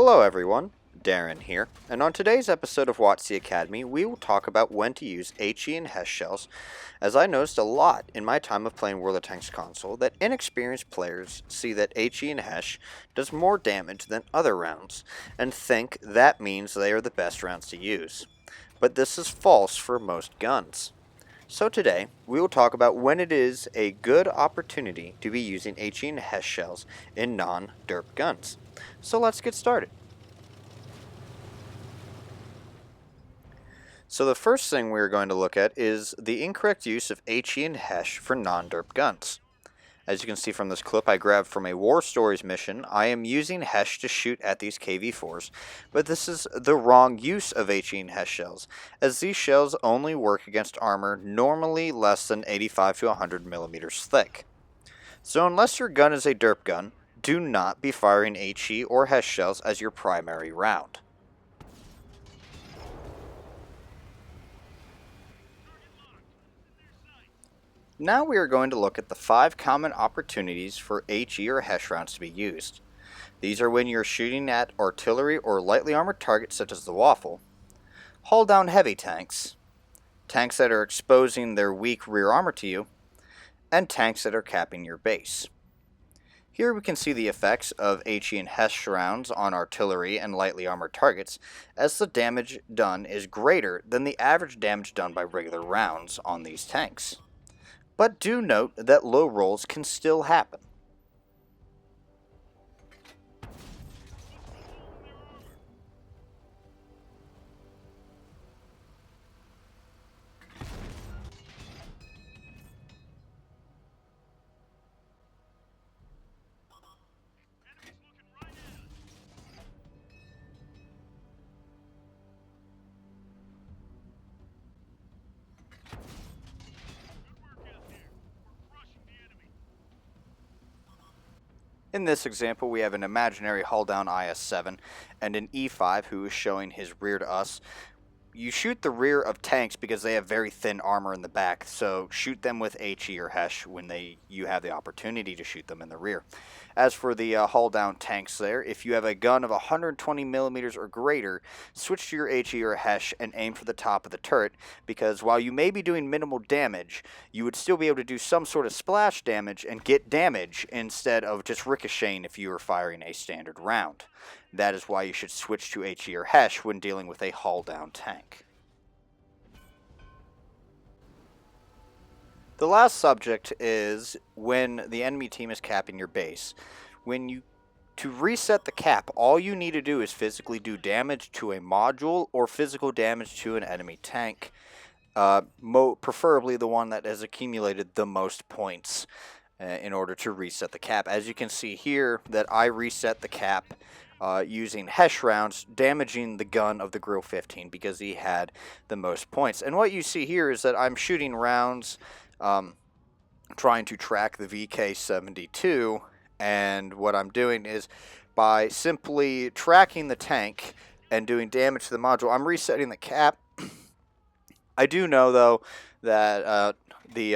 Hello everyone, Darren here, and on today's episode of WotC Academy, we will talk about when to use HE and HESH shells, as I noticed a lot in my time of playing World of Tanks console that inexperienced players see that HE and HESH does more damage than other rounds, and think that means they are the best rounds to use. But this is false for most guns. So today, we will talk about when it is a good opportunity to be using HE and HESH shells in non-derp guns. So let's get started. So the first thing we're going to look at is the incorrect use of HE and HESH for non-derp guns. As you can see from this clip I grabbed from a War Stories mission, I am using HESH to shoot at these KV-4s, but this is the wrong use of HE and HESH shells, as these shells only work against armor normally less than 85 to 100 millimeters thick. So unless your gun is a derp gun, do not be firing HE or HESH shells as your primary round. Now we are going to look at the 5 common opportunities for HE or HESH rounds to be used. These are when you're shooting at artillery or lightly armored targets such as the Waffle, hull down heavy tanks, tanks that are exposing their weak rear armor to you, and tanks that are capping your base. Here we can see the effects of HE and HESH rounds on artillery and lightly armored targets, as the damage done is greater than the average damage done by regular rounds on these tanks. But do note that low rolls can still happen. In this example, we have an imaginary hull down IS-7 and an E5 who is showing his rear to us. You shoot the rear of tanks because they have very thin armor in the back, so shoot them with HE or HESH when you have the opportunity to shoot them in the rear. As for the hull down tanks there, if you have a gun of 120 millimeters or greater, switch to your HE or HESH and aim for the top of the turret, because while you may be doing minimal damage, you would still be able to do some sort of splash damage and get damage instead of just ricocheting if you were firing a standard round. That is why you should switch to HE or HESH when dealing with a hull down tank. The last subject is when the enemy team is capping your base. To reset the cap, all you need to do is physically do damage to a module or physical damage to an enemy tank, preferably the one that has accumulated the most points in order to reset the cap. As you can see here, that I reset the cap using HESH rounds, damaging the gun of the Grill 15 because he had the most points. And what you see here is that I'm shooting rounds trying to track the VK-72, and what I'm doing is by simply tracking the tank and doing damage to the module, I'm resetting the cap. I do know though that the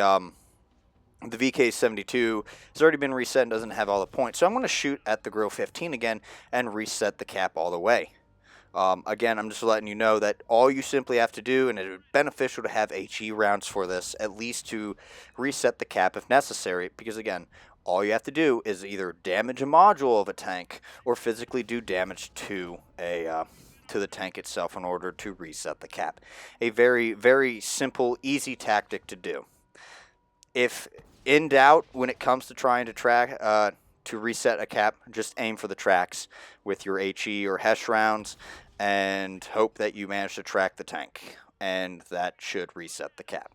VK-72 has already been reset and doesn't have all the points, so I'm going to shoot at the Grill 15 again and reset the cap all the way. Again, I'm just letting you know that all you simply have to do, and it is beneficial to have HE rounds for this, at least to reset the cap if necessary, because again, all you have to do is either damage a module of a tank or physically do damage to the tank itself in order to reset the cap. A very, very simple, easy tactic to do. If in doubt when it comes to trying to reset a cap, just aim for the tracks with your HE or HESH rounds and hope that you manage to track the tank, and that should reset the cap.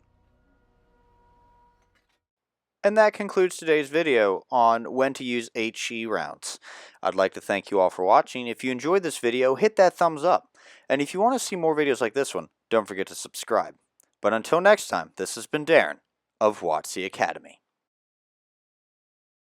And that concludes today's video on when to use HE rounds. I'd like to thank you all for watching. If you enjoyed this video, hit that thumbs up. And if you want to see more videos like this one, don't forget to subscribe. But until next time, this has been Darren of WotC Academy.